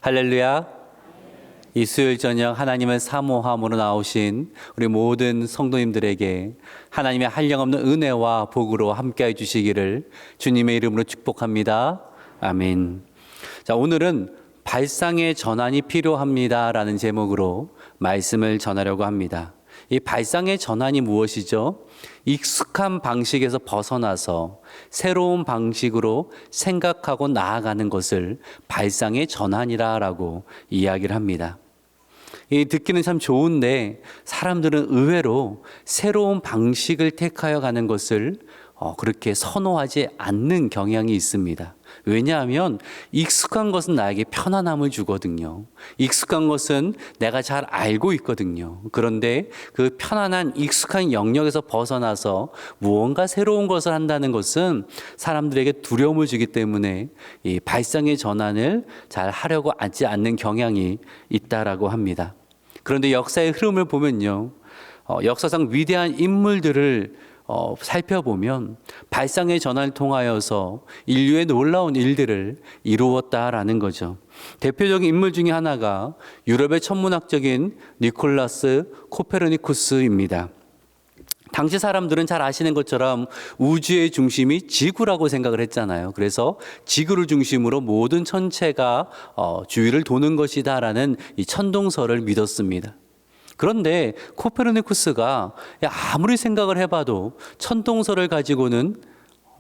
할렐루야. 이 수요일 저녁 하나님을 사모함으로 나오신 우리 모든 성도님들에게 하나님의 한량없는 은혜와 복으로 함께해 주시기를 주님의 이름으로 축복합니다. 아멘. 자, 오늘은 발상의 전환이 필요합니다라는 제목으로 말씀을 전하려고 합니다. 이 발상의 전환이 무엇이죠? 익숙한 방식에서 벗어나서 새로운 방식으로 생각하고 나아가는 것을 발상의 전환이라고 이야기를 합니다. 이 듣기는 참 좋은데 사람들은 의외로 새로운 방식을 택하여 가는 것을 그렇게 선호하지 않는 경향이 있습니다. 왜냐하면 익숙한 것은 나에게 편안함을 주거든요. 익숙한 것은 내가 잘 알고 있거든요. 그런데 그 편안한 익숙한 영역에서 벗어나서 무언가 새로운 것을 한다는 것은 사람들에게 두려움을 주기 때문에 이 발상의 전환을 잘 하려고 하지 않는 경향이 있다라고 합니다. 그런데 역사의 흐름을 보면요, 역사상 위대한 인물들을 살펴보면 발상의 전환을 통하여서 인류의 놀라운 일들을 이루었다라는 거죠. 대표적인 인물 중에 하나가 유럽의 천문학적인 니콜라스 코페르니쿠스입니다. 당시 사람들은 잘 아시는 것처럼 우주의 중심이 지구라고 생각을 했잖아요. 그래서 지구를 중심으로 모든 천체가 주위를 도는 것이다라는 이 천동설을 믿었습니다. 그런데 코페르니쿠스가 아무리 생각을 해봐도 천동설을 가지고는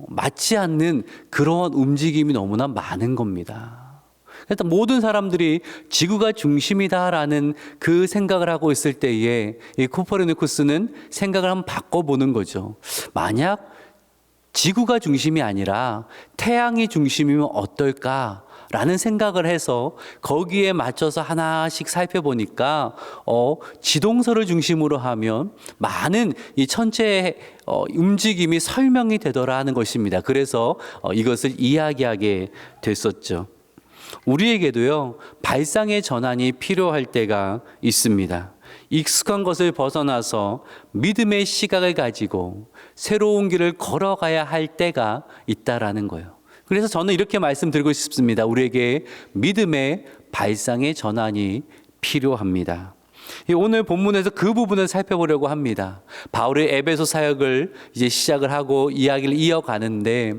맞지 않는 그러한 움직임이 너무나 많은 겁니다. 일단 모든 사람들이 지구가 중심이다라는 그 생각을 하고 있을 때에 이 코페르니쿠스는 생각을 한번 바꿔보는 거죠. 만약 지구가 중심이 아니라 태양이 중심이면 어떨까? 라는 생각을 해서 거기에 맞춰서 하나씩 살펴보니까 지동설을 중심으로 하면 많은 이 천체의 움직임이 설명이 되더라는 것입니다. 그래서 이것을 이야기하게 됐었죠. 우리에게도요, 발상의 전환이 필요할 때가 있습니다. 익숙한 것을 벗어나서 믿음의 시각을 가지고 새로운 길을 걸어가야 할 때가 있다라는 거예요. 그래서 저는 이렇게 말씀드리고 싶습니다. 우리에게 믿음의 발상의 전환이 필요합니다. 오늘 본문에서 그 부분을 살펴보려고 합니다. 바울의 에베소 사역을 이제 시작을 하고 이야기를 이어가는데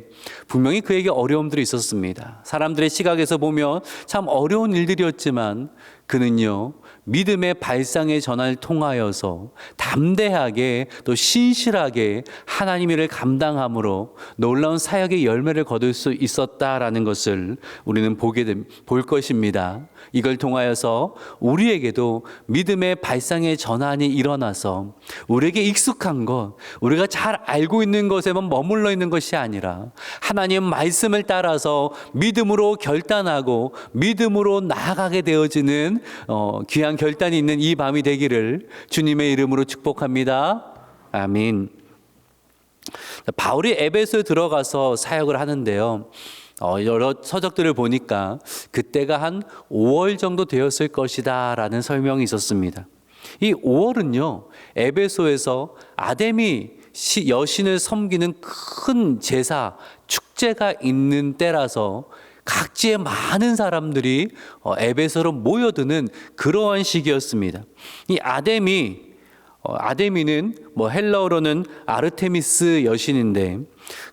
분명히 그에게 어려움들이 있었습니다. 사람들의 시각에서 보면 참 어려운 일들이었지만 그는요, 믿음의 발상의 전환을 통하여서 담대하게 또 신실하게 하나님의 일을 감당함으로 놀라운 사역의 열매를 거둘 수 있었다라는 것을 우리는 볼 것입니다. 이걸 통하여서 우리에게도 믿음의 발상의 전환이 일어나서 우리에게 익숙한 것, 우리가 잘 알고 있는 것에만 머물러 있는 것이 아니라 하나님 말씀을 따라서 믿음으로 결단하고 믿음으로 나아가게 되어지는 귀한 결단이 있는 이 밤이 되기를 주님의 이름으로 축복합니다. 아멘. 바울이 에베소에 들어가서 사역을 하는데요, 여러 서적들을 보니까 그때가 한 5월 정도 되었을 것이다 라는 설명이 있었습니다. 이 5월은요, 에베소에서 아데미 여신을 섬기는 큰 제사, 축제가 있는 때라서 각지의 많은 사람들이 에베소로 모여드는 그러한 시기였습니다. 이 아데미는 헬라어로는 아르테미스 여신인데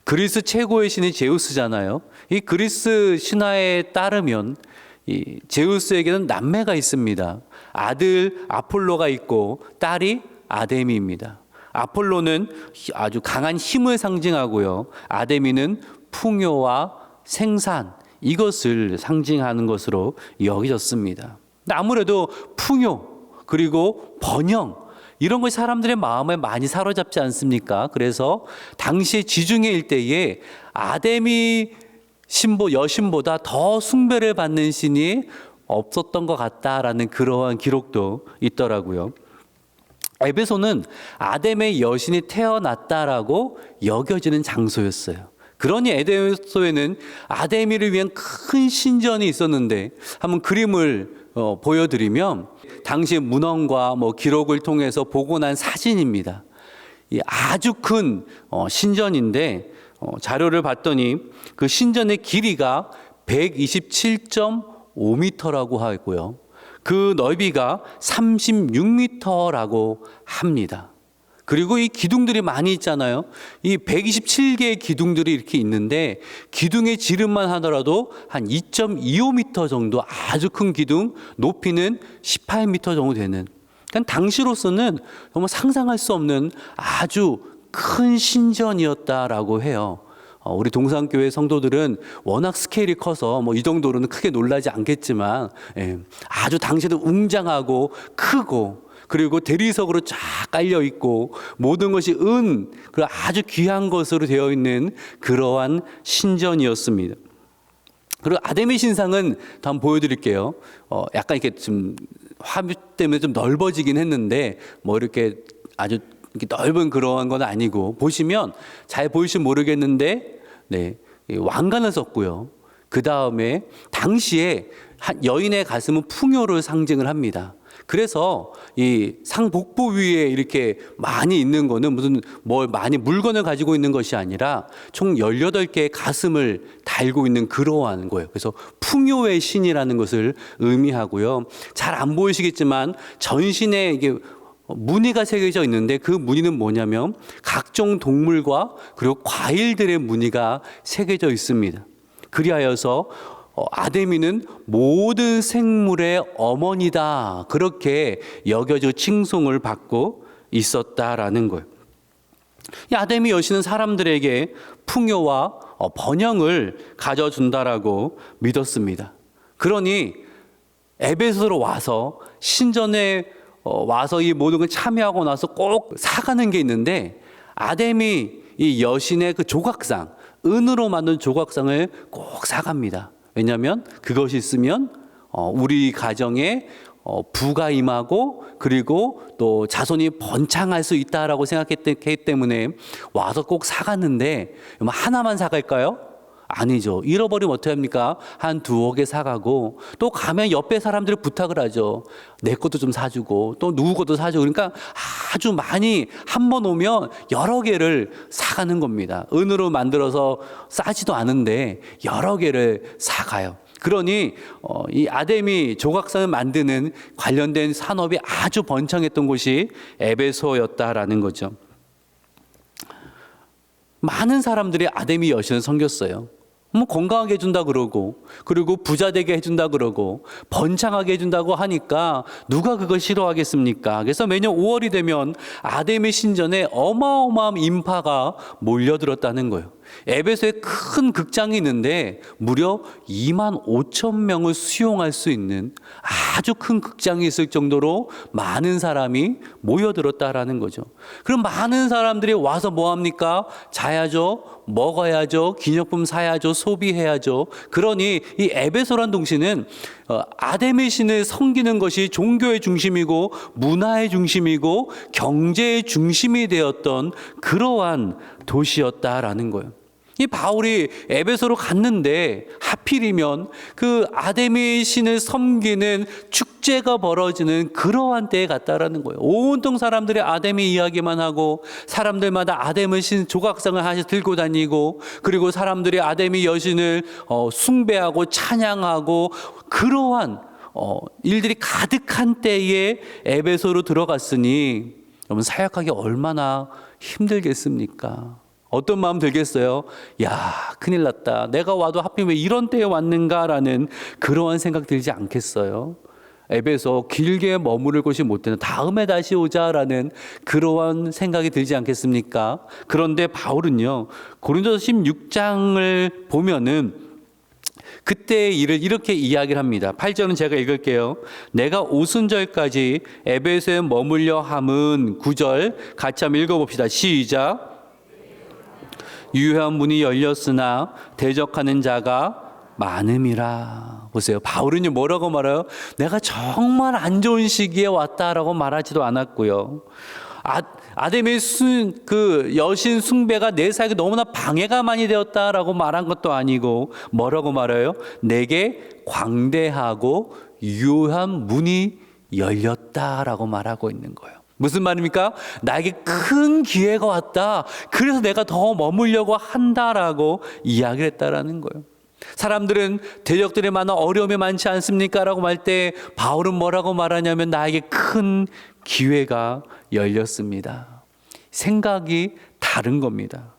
그리스 최고의 신이 제우스잖아요. 이 그리스 신화에 따르면 이 제우스에게는 남매가 있습니다. 아들 아폴로가 있고 딸이 아데미입니다. 아폴로는 아주 강한 힘을 상징하고요, 아데미는 풍요와 생산, 이것을 상징하는 것으로 여겨졌습니다. 아무래도 풍요 그리고 번영, 이런 것이 사람들의 마음을 많이 사로잡지 않습니까? 그래서 당시 지중해 일대에 아데미 여신보다 더 숭배를 받는 신이 없었던 것 같다라는 그러한 기록도 있더라고요. 에베소는 아데미 여신이 태어났다라고 여겨지는 장소였어요. 그러니 에베소에는 아데미를 위한 큰 신전이 있었는데 한번 그림을 보여드리면 당시 문헌과 기록을 통해서 보고 난 사진입니다. 아주 큰 신전인데 자료를 봤더니 그 신전의 길이가 127.5 5m라고 하고요. 그 넓이가 36m라고 합니다. 그리고 이 기둥들이 많이 있잖아요. 이 127개의 기둥들이 이렇게 있는데 기둥의 지름만 하더라도 한 2.25m 정도 아주 큰 기둥, 높이는 18m 정도 되는. 그러니까 당시로서는 정말 상상할 수 없는 아주 큰 신전이었다라고 해요. 우리 동산교회 성도들은 워낙 스케일이 커서 뭐 이 정도로는 크게 놀라지 않겠지만, 아주 당시에도 웅장하고 크고, 그리고 대리석으로 쫙 깔려 있고 모든 것이 그리고 아주 귀한 것으로 되어 있는 그러한 신전이었습니다. 그리고 아데미 신상은 더 한번 보여드릴게요. 약간 이렇게 좀 화면 때문에 좀 넓어지긴 했는데 뭐 이렇게 아주 이렇게 넓은 그러한 건 아니고, 보시면 잘 보이시면 모르겠는데, 왕관을 썼고요. 그 다음에 당시에 여인의 가슴은 풍요를 상징을 합니다. 그래서 이 상복부 위에 이렇게 많이 있는 거는 무슨 많이 물건을 가지고 있는 것이 아니라 총 18개의 가슴을 달고 있는 그러한 거예요. 그래서 풍요의 신이라는 것을 의미하고요. 잘 안 보이시겠지만 전신에 이게 무늬가 새겨져 있는데 그 무늬는 뭐냐면 각종 동물과 그리고 과일들의 무늬가 새겨져 있습니다. 그리하여서 아데미는 모든 생물의 어머니다, 그렇게 여겨져 칭송을 받고 있었다라는 거예요. 이 아데미 여신은 사람들에게 풍요와 번영을 가져준다라고 믿었습니다. 그러니 에베소로 와서 신전에 와서 이 모든 걸 참여하고 나서 꼭 사가는 게 있는데, 아데미 이 여신의 그 조각상, 은으로 만든 조각상을 꼭 사갑니다. 왜냐하면 그것이 있으면 우리 가정에 부가 임하고 그리고 또 자손이 번창할 수 있다라고 생각했기 때문에 와서 꼭 사갔는데, 하나만 사갈까요? 아니죠. 잃어버리면 어떻게 합니까? 한 2-5개 사가고, 또 가면 옆에 사람들이 부탁을 하죠. 내 것도 좀 사주고 또 누구 것도 사주고. 그러니까 아주 많이 한 번 오면 여러 개를 사가는 겁니다. 은으로 만들어서 싸지도 않은데 여러 개를 사가요. 그러니 이 아데미 조각상을 만드는 관련된 산업이 아주 번창했던 곳이 에베소였다라는 거죠. 많은 사람들이 아데미 여신을 섬겼어요. 뭐 건강하게 해준다 그러고, 그리고 부자 되게 해준다 그러고, 번창하게 해준다고 하니까 누가 그걸 싫어하겠습니까? 그래서 매년 5월이 되면 아데미 신전에 어마어마한 인파가 몰려들었다는 거예요. 에베소에 큰 극장이 있는데 무려 25,000명을 수용할 수 있는 아주 큰 극장이 있을 정도로 많은 사람이 모여들었다라는 거죠. 그럼 많은 사람들이 와서 뭐 합니까? 자야죠, 먹어야죠, 기념품 사야죠, 소비해야죠. 그러니 이 에베소란 동시는 아데미 신을 섬기는 것이 종교의 중심이고 문화의 중심이고 경제의 중심이 되었던 그러한 도시였다라는 거예요. 이 바울이 에베소로 갔는데 하필이면 그 아데미 신을 섬기는 축제가 벌어지는 그러한 때에 갔다라는 거예요. 온통 사람들이 아데미 이야기만 하고, 사람들마다 아데미 신 조각상을 하나씩 들고 다니고, 그리고 사람들이 아데미 여신을 숭배하고 찬양하고, 그러한 일들이 가득한 때에 에베소로 들어갔으니 여러분, 사역하기 얼마나 힘들겠습니까? 어떤 마음 들겠어요? 야, 큰일 났다. 내가 와도 하필 왜 이런 때에 왔는가라는 그러한 생각 들지 않겠어요? 에베소 길게 머무를 곳이 못 되는, 다음에 다시 오자라는 그러한 생각이 들지 않겠습니까? 그런데 바울은요, 고린도서 16장을 보면은 그때의 일을 이렇게 이야기를 합니다. 8절은 제가 읽을게요. 내가 오순절까지 에베소에 머물려 함은, 9절 같이 한번 읽어봅시다. 시작. 유효한 문이 열렸으나 대적하는 자가 많음이라. 보세요. 바울은요, 뭐라고 말해요? 내가 정말 안 좋은 시기에 왔다라고 말하지도 않았고요. 아데미 그 여신 숭배가 내 사역에 너무나 방해가 많이 되었다라고 말한 것도 아니고, 뭐라고 말해요? 내게 광대하고 유효한 문이 열렸다라고 말하고 있는 거예요. 무슨 말입니까? 나에게 큰 기회가 왔다. 그래서 내가 더 머물려고 한다라고 이야기를 했다라는 거예요. 사람들은 대적들이 많아 어려움이 많지 않습니까? 라고 말 때 바울은 뭐라고 말하냐면 나에게 큰 기회가 열렸습니다. 생각이 다른 겁니다.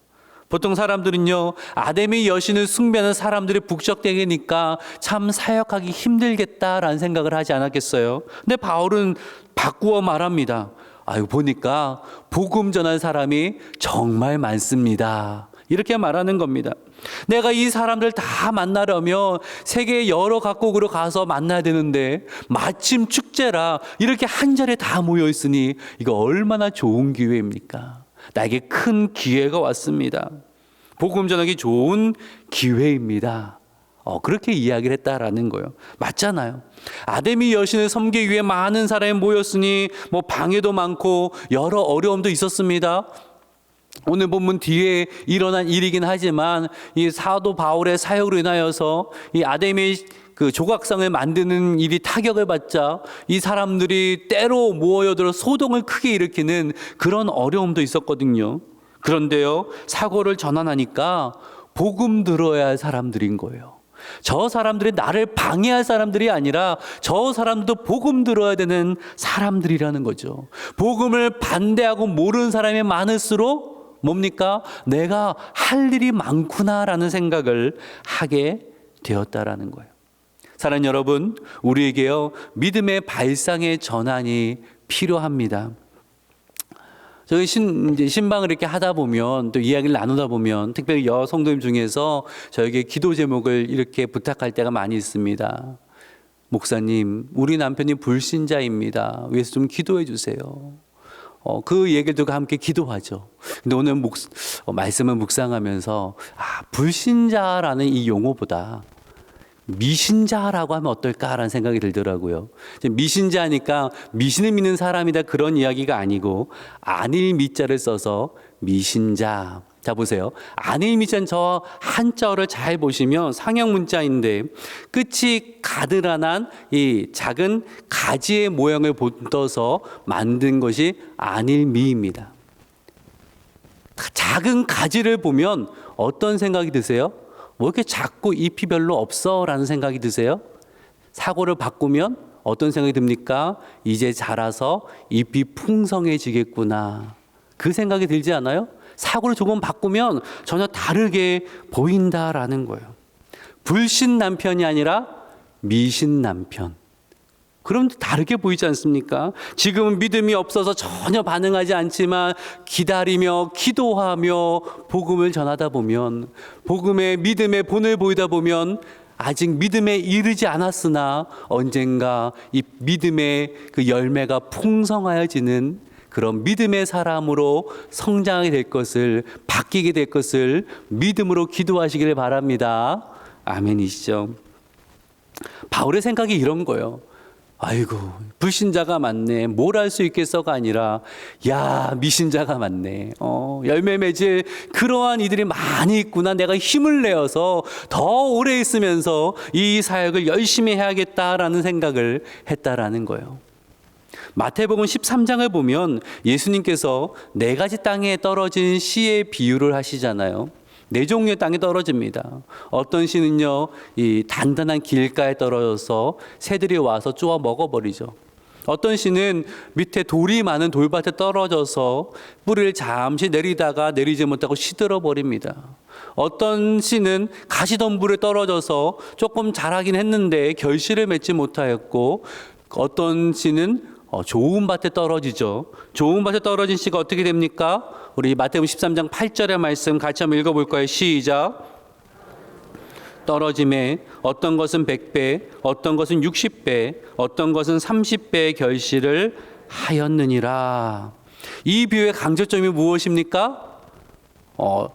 보통 사람들은요, 아담의 여신을 숭배하는 사람들이 북적대니까 참 사역하기 힘들겠다라는 생각을 하지 않았겠어요? 근데 바울은 바꾸어 말합니다. 아유, 보니까 복음 전할 사람이 정말 많습니다. 이렇게 말하는 겁니다. 내가 이 사람들 다 만나려면 세계 여러 각국으로 가서 만나야 되는데 마침 축제라 이렇게 한 자리에 다 모여 있으니 이거 얼마나 좋은 기회입니까? 나에게 큰 기회가 왔습니다. 복음 전하기 좋은 기회입니다. 그렇게 이야기를 했다라는 거예요. 맞잖아요. 아담이 여신을 섬기기 위해 많은 사람이 모였으니 뭐 방해도 많고 여러 어려움도 있었습니다. 오늘 본문 뒤에 일어난 일이긴 하지만 이 사도 바울의 사역으로 인하여서 이 아담의 그 조각상을 만드는 일이 타격을 받자 이 사람들이 때로 모여들어 소동을 크게 일으키는 그런 어려움도 있었거든요. 그런데요, 사고를 전환하니까 복음 들어야 할 사람들인 거예요. 저 사람들이 나를 방해할 사람들이 아니라 저 사람들도 복음 들어야 되는 사람들이라는 거죠. 복음을 반대하고 모르는 사람이 많을수록 뭡니까? 내가 할 일이 많구나라는 생각을 하게 되었다라는 거예요. 사랑하는 여러분, 우리에게요, 믿음의 발상의 전환이 필요합니다. 저희 신방을 이렇게 하다 보면 또 이야기를 나누다 보면 특별히 여성도님 중에서 저에게 기도 제목을 이렇게 부탁할 때가 많이 있습니다. 목사님, 우리 남편이 불신자입니다. 위해서 좀 기도해 주세요. 그 얘기를 듣고 함께 기도하죠. 근데 오늘 말씀을 묵상하면서 불신자라는 이 용어보다 미신자라고 하면 어떨까라는 생각이 들더라고요. 미신자니까 미신을 믿는 사람이다 그런 이야기가 아니고 아닐 미자를 써서 미신자. 자 보세요. 아닐 미자는 저 한자어를 잘 보시면 상형 문자인데 끝이 가드란한 이 작은 가지의 모양을 본떠서 만든 것이 아닐 미입니다. 작은 가지를 보면 어떤 생각이 드세요? 뭐 이렇게 작고 잎이 별로 없어 라는 생각이 드세요? 사고를 바꾸면 어떤 생각이 듭니까? 이제 자라서 잎이 풍성해지겠구나. 그 생각이 들지 않아요? 사고를 조금 바꾸면 전혀 다르게 보인다라는 거예요. 불신 남편이 아니라 미신 남편. 그럼 다르게 보이지 않습니까? 지금은 믿음이 없어서 전혀 반응하지 않지만 기다리며 기도하며 복음을 전하다 보면 복음의 믿음의 본을 보이다 보면 아직 믿음에 이르지 않았으나 언젠가 이 믿음의 그 열매가 풍성하여지는 그런 믿음의 사람으로 성장하게 될 것을 바뀌게 될 것을 믿음으로 기도하시기를 바랍니다. 아멘이시죠? 바울의 생각이 이런 거예요. 아이고 불신자가 많네. 뭘 할 수 있겠어가 아니라 야 미신자가 많네. 열매 맺을 그러한 이들이 많이 있구나. 내가 힘을 내어서 더 오래 있으면서 이 사역을 열심히 해야겠다라는 생각을 했다라는 거예요. 마태복음 13장을 보면 예수님께서 4가지 땅에 떨어진 씨의 비유를 하시잖아요. 4종류의 땅에 떨어집니다. 어떤 씨는요, 이 단단한 길가에 떨어져서 새들이 와서 쪼아 먹어버리죠. 어떤 씨는 밑에 돌이 많은 돌밭에 떨어져서 뿌리를 잠시 내리다가 내리지 못하고 시들어 버립니다. 어떤 씨는 가시덤불에 떨어져서 조금 자라긴 했는데 결실을 맺지 못하였고, 어떤 씨는 좋은 밭에 떨어지죠. 좋은 밭에 떨어진 씨가 어떻게 됩니까? 우리 마태복음 13장 8절의 말씀 같이 한번 읽어볼까요? 시작. 떨어짐에 어떤 것은 100배, 어떤 것은 60배, 어떤 것은 30배의 결실을 하였느니라. 이 비유의 강조점이 무엇입니까?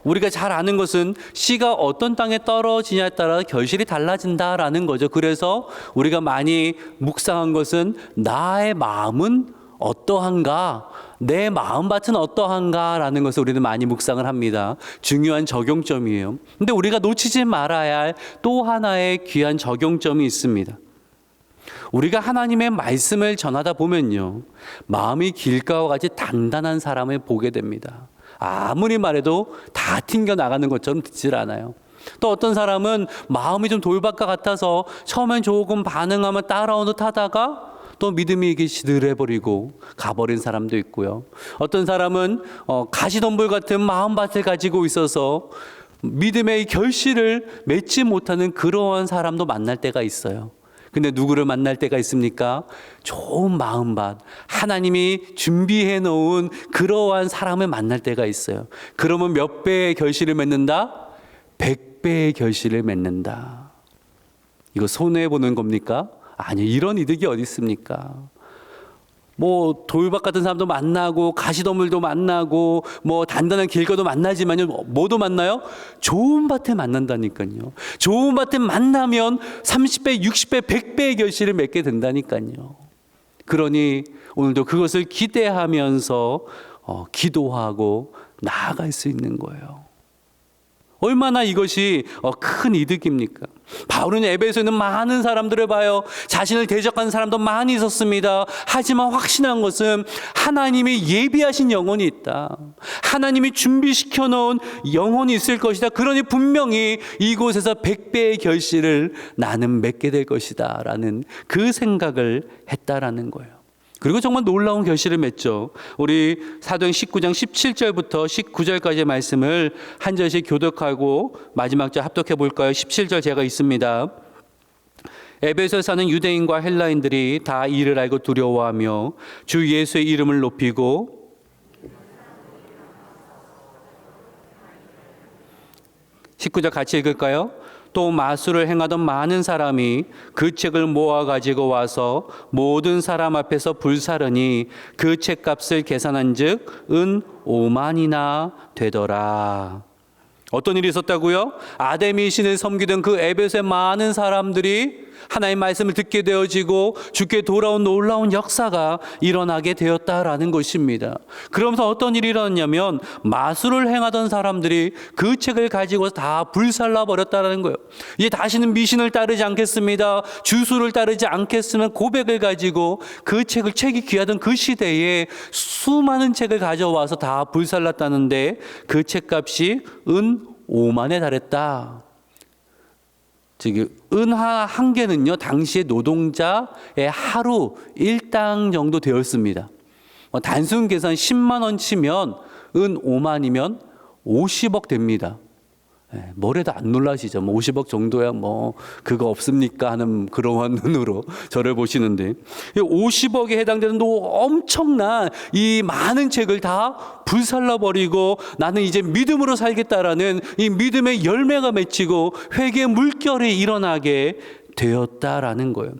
우리가 잘 아는 것은 씨가 어떤 땅에 떨어지냐에 따라 결실이 달라진다라는 거죠. 그래서 우리가 많이 묵상한 것은 나의 마음은 어떠한가, 내 마음밭은 어떠한가라는 것을 우리는 많이 묵상을 합니다. 중요한 적용점이에요. 근데 우리가 놓치지 말아야 할 또 하나의 귀한 적용점이 있습니다. 우리가 하나님의 말씀을 전하다 보면요, 마음이 길가와 같이 단단한 사람을 보게 됩니다. 아무리 말해도 다 튕겨 나가는 것처럼 듣질 않아요. 또 어떤 사람은 마음이 좀 돌밭과 같아서 처음엔 조금 반응하면 따라오는 듯 하다가 또 믿음이 이게 시들해버리고 가버린 사람도 있고요. 어떤 사람은 가시덤불 같은 마음밭을 가지고 있어서 믿음의 결실을 맺지 못하는 그러한 사람도 만날 때가 있어요. 근데 누구를 만날 때가 있습니까? 좋은 마음밭, 하나님이 준비해 놓은 그러한 사람을 만날 때가 있어요. 그러면 몇 배의 결실을 맺는다? 100배의 결실을 맺는다. 이거 손해보는 겁니까? 아니, 이런 이득이 어디 있습니까? 뭐 돌밭 같은 사람도 만나고 가시덤불도 만나고 뭐 단단한 길거도 만나지만요, 뭐도 만나요? 좋은 밭에 만난다니까요. 좋은 밭에 만나면 30배, 60배, 100배의 결실을 맺게 된다니까요. 그러니 오늘도 그것을 기대하면서 기도하고 나아갈 수 있는 거예요. 얼마나 이것이 큰 이득입니까? 바울은 에베소에 있는 많은 사람들을 봐요. 자신을 대적하는 사람도 많이 있었습니다. 하지만 확신한 것은 하나님이 예비하신 영혼이 있다. 하나님이 준비시켜 놓은 영혼이 있을 것이다. 그러니 분명히 이곳에서 100배의 결실을 나는 맺게 될 것이다 라는 그 생각을 했다라는 거예요. 그리고 정말 놀라운 결실을 맺죠. 우리 사도행 19장 17절부터 19절까지의 말씀을 한 절씩 교독하고 마지막 절 합독해 볼까요? 17절 제가 있습니다. 에베소에 사는 유대인과 헬라인들이 다 이를 알고 두려워하며 주 예수의 이름을 높이고 19절 같이 읽을까요? 또 마술을 행하던 많은 사람이 그 책을 모아가지고 와서 모든 사람 앞에서 불사르니 그 책값을 계산한 즉 은 5만이나 되더라. 어떤 일이 있었다고요? 아데미 신을 섬기던 그 에베소의 많은 사람들이 하나님의 말씀을 듣게 되어지고 주께 돌아온 놀라운 역사가 일어나게 되었다라는 것입니다. 그러면서 어떤 일이 일어났냐면 마술을 행하던 사람들이 그 책을 가지고 다 불살라 버렸다라는 거예요. 이제 다시는 미신을 따르지 않겠습니다. 주술을 따르지 않겠으면 고백을 가지고 그 책이 귀하던 그 시대에 수많은 책을 가져와서 다 불살랐다는데 그 책값이 은 5만에 달했다. 즉 은하 한 개는요 당시의 노동자의 하루 일당 정도 되었습니다. 단순 계산 10만 원 치면 은 5만이면 50억 됩니다. 뭐래도 안 놀라시죠? 50억 정도야 뭐 그거 없습니까? 하는 그러한 눈으로 저를 보시는데 50억에 해당되는 엄청난 이 많은 책을 다 불살라버리고 나는 이제 믿음으로 살겠다라는 이 믿음의 열매가 맺히고 회개의 물결이 일어나게 되었다라는 거예요.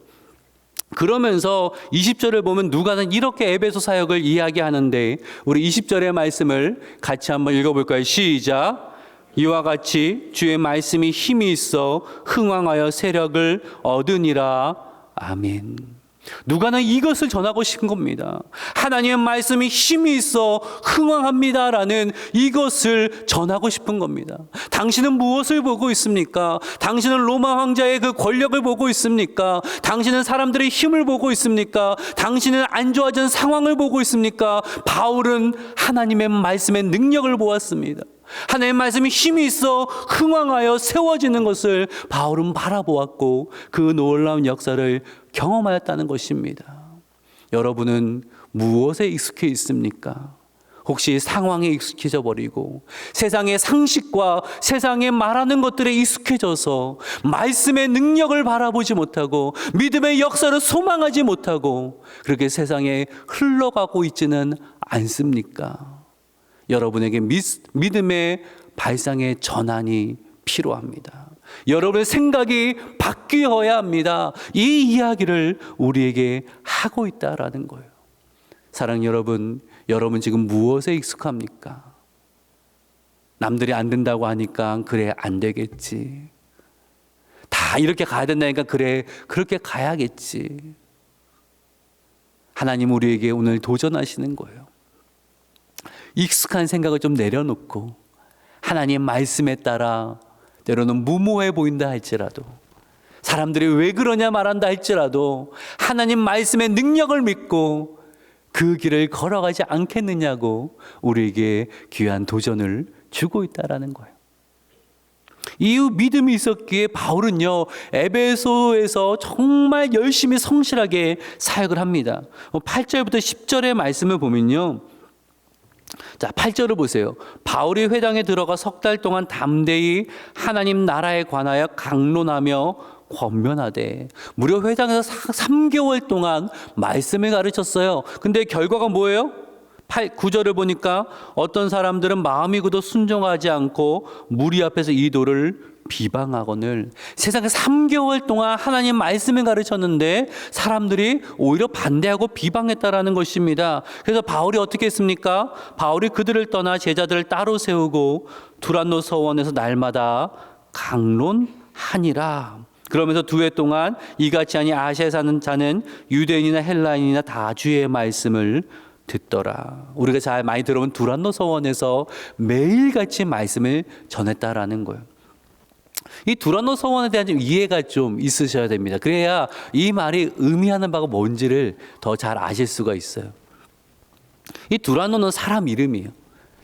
그러면서 20절을 보면 누가는 이렇게 에베소 사역을 이야기하는데 우리 20절의 말씀을 같이 한번 읽어볼까요? 시작. 이와 같이 주의 말씀이 힘이 있어 흥왕하여 세력을 얻으니라. 아멘. 누가는 이것을 전하고 싶은 겁니다. 하나님의 말씀이 힘이 있어 흥왕합니다라는 이것을 전하고 싶은 겁니다. 당신은 무엇을 보고 있습니까? 당신은 로마 황자의 그 권력을 보고 있습니까? 당신은 사람들의 힘을 보고 있습니까? 당신은 안 좋아진 상황을 보고 있습니까? 바울은 하나님의 말씀의 능력을 보았습니다. 하나님의 말씀이 힘이 있어 흥왕하여 세워지는 것을 바울은 바라보았고 그 놀라운 역사를 경험하였다는 것입니다. 여러분은 무엇에 익숙해 있습니까? 혹시 상황에 익숙해져 버리고 세상의 상식과 세상에 말하는 것들에 익숙해져서 말씀의 능력을 바라보지 못하고 믿음의 역사를 소망하지 못하고 그렇게 세상에 흘러가고 있지는 않습니까? 여러분에게 믿음의 발상의 전환이 필요합니다. 여러분의 생각이 바뀌어야 합니다. 이 이야기를 우리에게 하고 있다라는 거예요. 사랑하는 여러분, 여러분 지금 무엇에 익숙합니까? 남들이 안 된다고 하니까 그래 안 되겠지. 다 이렇게 가야 된다니까 그래 그렇게 가야겠지. 하나님 우리에게 오늘 도전하시는 거예요. 익숙한 생각을 좀 내려놓고 하나님의 말씀에 따라 때로는 무모해 보인다 할지라도 사람들이 왜 그러냐 말한다 할지라도 하나님 말씀의 능력을 믿고 그 길을 걸어가지 않겠느냐고 우리에게 귀한 도전을 주고 있다라는 거예요. 이 믿음이 있었기에 바울은요, 에베소에서 정말 열심히 성실하게 사역을 합니다. 8절부터 10절의 말씀을 보면요. 자, 8절을 보세요. 바울이 회당에 들어가 석 달 동안 담대히 하나님 나라에 관하여 강론하며 권면하되, 무려 회당에서 3개월 동안 말씀을 가르쳤어요. 근데 결과가 뭐예요? 9절을 보니까 어떤 사람들은 마음이 굳어 순종하지 않고 무리 앞에서 이 도를 비방하거늘. 세상에 3개월 동안 하나님 말씀을 가르쳤는데 사람들이 오히려 반대하고 비방했다라는 것입니다. 그래서 바울이 어떻게 했습니까? 바울이 그들을 떠나 제자들을 따로 세우고 두란노 서원에서 날마다 강론하니라. 그러면서 2회 동안 이같이 하니 아시아에 사는 자는 유대인이나 헬라인이나 다 주의 말씀을 듣더라. 우리가 잘 많이 들어본 두란노 서원에서 매일같이 말씀을 전했다라는 거예요. 이 두란노 서원에 대한 좀 이해가 좀 있으셔야 됩니다. 그래야 이 말이 의미하는 바가 뭔지를 더 잘 아실 수가 있어요. 이 두란노는 사람 이름이에요.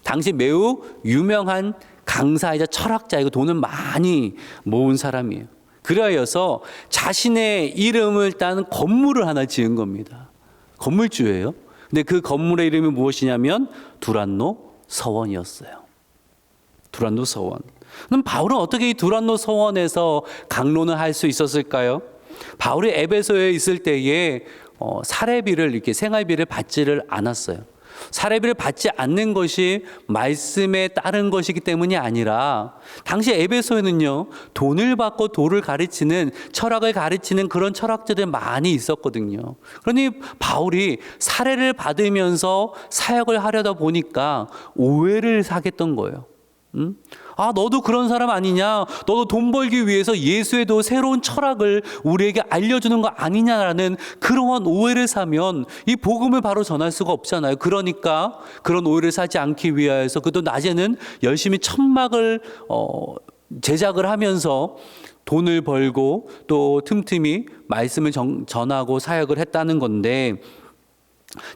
당시 매우 유명한 강사이자 철학자이고 돈을 많이 모은 사람이에요. 그러하여서 자신의 이름을 딴 건물을 하나 지은 겁니다. 건물주예요. 근데 그 건물의 이름이 무엇이냐면 두란노 서원이었어요. 두란노 서원. 그럼 바울은 어떻게 이 두란노 서원에서 강론을 할 수 있었을까요? 바울이 에베소에 있을 때에 사례비를, 이렇게 생활비를 받지를 않았어요. 사례비를 받지 않는 것이 말씀에 따른 것이기 때문이 아니라, 당시 에베소에는요, 돈을 받고 도를 가르치는, 철학을 가르치는 그런 철학자들이 많이 있었거든요. 그러니 바울이 사례를 받으면서 사역을 하려다 보니까 오해를 사겠던 거예요. 아, 너도 그런 사람 아니냐? 너도 돈 벌기 위해서 예수에도 새로운 철학을 우리에게 알려주는 거 아니냐라는 그러한 오해를 사면 이 복음을 바로 전할 수가 없잖아요. 그러니까 그런 오해를 사지 않기 위하여서 그도 낮에는 열심히 천막을 제작을 하면서 돈을 벌고 또 틈틈이 말씀을 전하고 사역을 했다는 건데,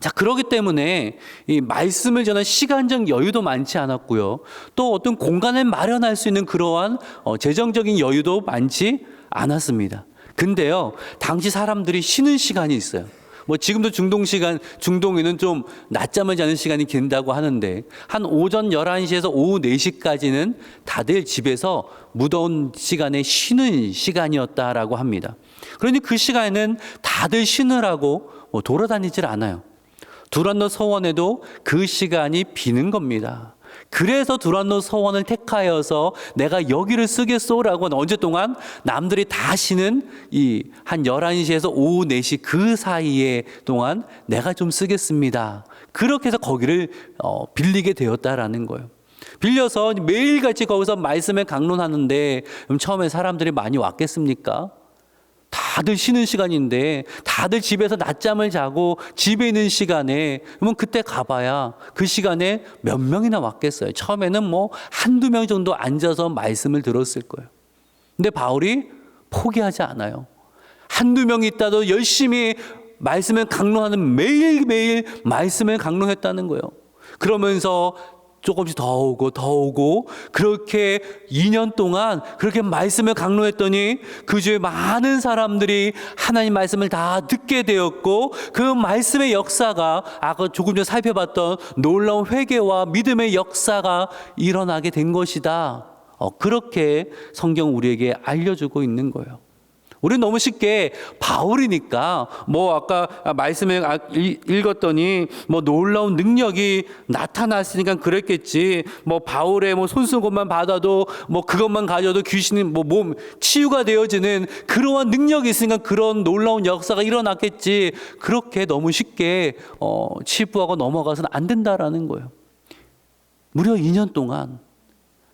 자, 그렇기 때문에 이 말씀을 전할 시간적 여유도 많지 않았고요. 또 어떤 공간을 마련할 수 있는 그러한 재정적인 여유도 많지 않았습니다. 근데요, 당시 사람들이 쉬는 시간이 있어요. 뭐 지금도 중동에는 좀 낮잠을 자는 시간이 긴다고 하는데, 한 오전 11시에서 오후 4시까지는 다들 집에서 무더운 시간에 쉬는 시간이었다라고 합니다. 그러니 그 시간에는 다들 쉬느라고 돌아다니질 않아요. 두란노 서원에도 그 시간이 비는 겁니다. 그래서 두란노 서원을 택하여서 내가 여기를 쓰겠소라고 언제 동안 남들이 다 쉬는 이 한 11시에서 오후 4시 그 사이에 동안 내가 좀 쓰겠습니다. 그렇게 해서 거기를 빌리게 되었다라는 거예요. 빌려서 매일같이 거기서 말씀을 강론하는데, 그럼 처음에 사람들이 많이 왔겠습니까? 다들 쉬는 시간인데, 다들 집에서 낮잠을 자고 집에 있는 시간에, 그러면 그때 가봐야 그 시간에 몇 명이나 왔겠어요. 처음에는 뭐 한두 명 정도 앉아서 말씀을 들었을 거예요. 근데 바울이 포기하지 않아요. 한두 명이 있다도 열심히 말씀을 강론하는, 매일매일 말씀을 강론했다는 거예요. 그러면서 조금씩 더 오고 그렇게 2년 동안 그렇게 말씀을 강론했더니 그 주에 많은 사람들이 하나님 말씀을 다 듣게 되었고, 그 말씀의 역사가 아까 조금 전에 살펴봤던 놀라운 회개와 믿음의 역사가 일어나게 된 것이다. 그렇게 성경 우리에게 알려주고 있는 거예요. 우리는 너무 쉽게 바울이니까 뭐 아까 말씀을 읽었더니 뭐 놀라운 능력이 나타났으니까 그랬겠지. 뭐 바울의 뭐 손 쓴 것만 받아도 뭐 그것만 가져도 귀신이 뭐 몸 치유가 되어지는 그러한 능력이 있으니까 그런 놀라운 역사가 일어났겠지. 그렇게 너무 쉽게 치부하고 넘어가서는 안 된다라는 거예요. 무려 2년 동안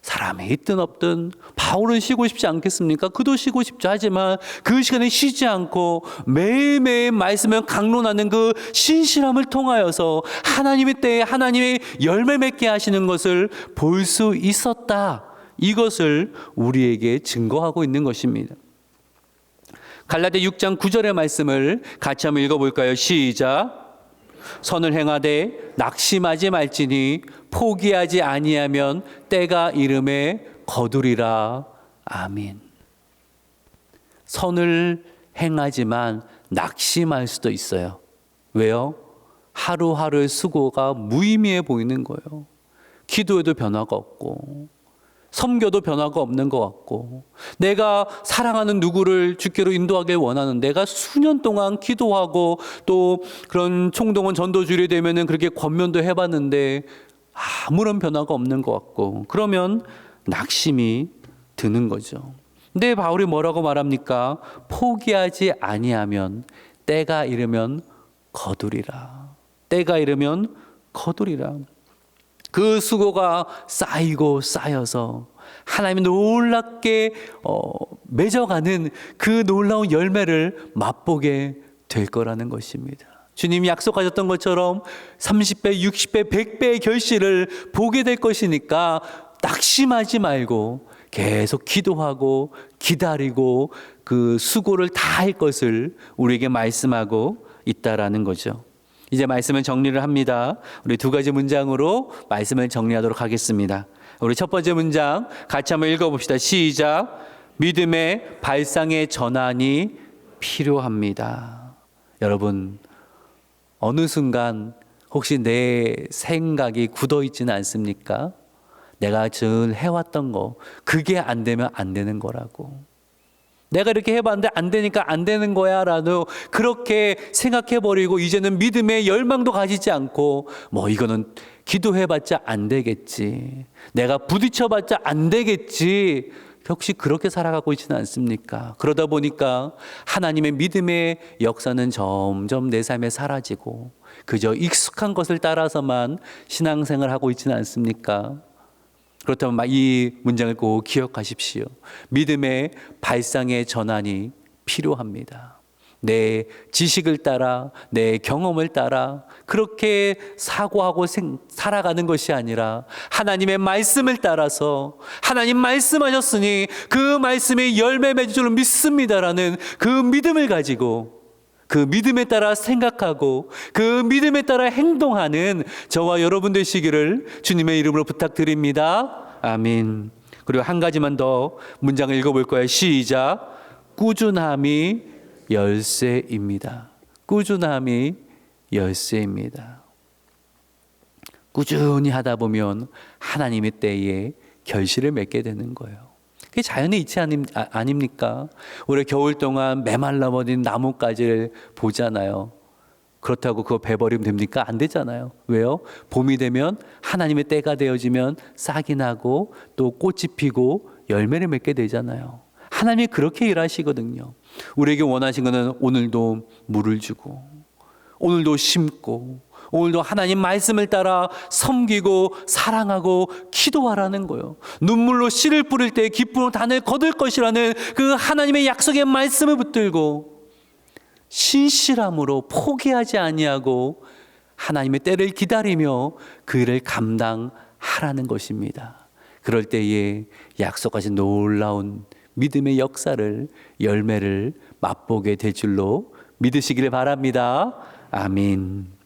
사람이 있든 없든 바울은 쉬고 싶지 않겠습니까? 그도 쉬고 싶지, 하지만 그 시간에 쉬지 않고 매일매일 말씀을 강론하는 그 신실함을 통하여서 하나님의 때에 하나님의 열매 맺게 하시는 것을 볼 수 있었다. 이것을 우리에게 증거하고 있는 것입니다. 갈라디아 6장 9절의 말씀을 같이 한번 읽어볼까요? 시작. 선을 행하되 낙심하지 말지니 포기하지 아니하면 때가 이름에 거두리라. 아멘. 선을 행하지만 낙심할 수도 있어요. 왜요? 하루하루의 수고가 무의미해 보이는 거예요. 기도에도 변화가 없고 섬겨도 변화가 없는 것 같고, 내가 사랑하는 누구를 주께로 인도하길 원하는, 내가 수년 동안 기도하고 또 그런 총동원 전도주일이 되면은 그렇게 권면도 해봤는데 아무런 변화가 없는 것 같고, 그러면 낙심이 드는 거죠. 근데 바울이 뭐라고 말합니까? 포기하지 아니하면 때가 이르면 거두리라. 때가 이르면 거두리라. 그 수고가 쌓이고 쌓여서 하나님이 놀랍게 맺어가는 그 놀라운 열매를 맛보게 될 거라는 것입니다. 주님이 약속하셨던 것처럼 30배, 60배, 100배의 결실을 보게 될 것이니까 낙심하지 말고 계속 기도하고 기다리고 그 수고를 다할 것을 우리에게 말씀하고 있다라는 거죠. 이제 말씀을 정리를 합니다. 우리 두 가지 문장으로 말씀을 정리하도록 하겠습니다. 우리 첫 번째 문장 같이 한번 읽어봅시다. 시작. 믿음의 발상의 전환이 필요합니다. 여러분, 어느 순간 혹시 내 생각이 굳어 있지는 않습니까? 내가 늘 해왔던 거, 그게 안 되면 안 되는 거라고. 내가 이렇게 해봤는데 안 되니까 안 되는 거야 라도 그렇게 생각해버리고 이제는 믿음의 열망도 가지지 않고 이거는 기도해봤자 안 되겠지, 내가 부딪혀봤자 안 되겠지, 혹시 그렇게 살아가고 있지는 않습니까? 그러다 보니까 하나님의 믿음의 역사는 점점 내 삶에 사라지고 그저 익숙한 것을 따라서만 신앙생활을 하고 있지는 않습니까? 그렇다면 이 문장을 꼭 기억하십시오. 믿음의 발상의 전환이 필요합니다. 내 지식을 따라, 내 경험을 따라 그렇게 사고하고 살아가는 것이 아니라 하나님의 말씀을 따라서, 하나님 말씀하셨으니 그 말씀이 열매 맺을 줄 믿습니다라는 그 믿음을 가지고, 그 믿음에 따라 생각하고 그 믿음에 따라 행동하는 저와 여러분 되시기를 주님의 이름으로 부탁드립니다. 아멘. 그리고 한 가지만 더 문장을 읽어볼 거예요. 시작. 꾸준함이 열쇠입니다. 꾸준함이 열쇠입니다. 꾸준히 하다 보면 하나님의 때에 결실을 맺게 되는 거예요. 그게 자연의 이치 아닙니까? 올해 겨울 동안 메말라버린 나뭇가지를 보잖아요. 그렇다고 그거 베버리면 됩니까? 안 되잖아요. 왜요? 봄이 되면 하나님의 때가 되어지면 싹이 나고 또 꽃이 피고 열매를 맺게 되잖아요. 하나님이 그렇게 일하시거든요. 우리에게 원하신 것은 오늘도 물을 주고, 오늘도 심고, 오늘도 하나님 말씀을 따라 섬기고 사랑하고 기도하라는 거예요. 눈물로 씨를 뿌릴 때 기쁨으로 단을 거둘 것이라는 그 하나님의 약속의 말씀을 붙들고 신실함으로 포기하지 아니하고 하나님의 때를 기다리며 그 일을 감당하라는 것입니다. 그럴 때에 약속하신 놀라운 믿음의 역사를, 열매를 맛보게 될 줄로 믿으시기를 바랍니다. 아멘.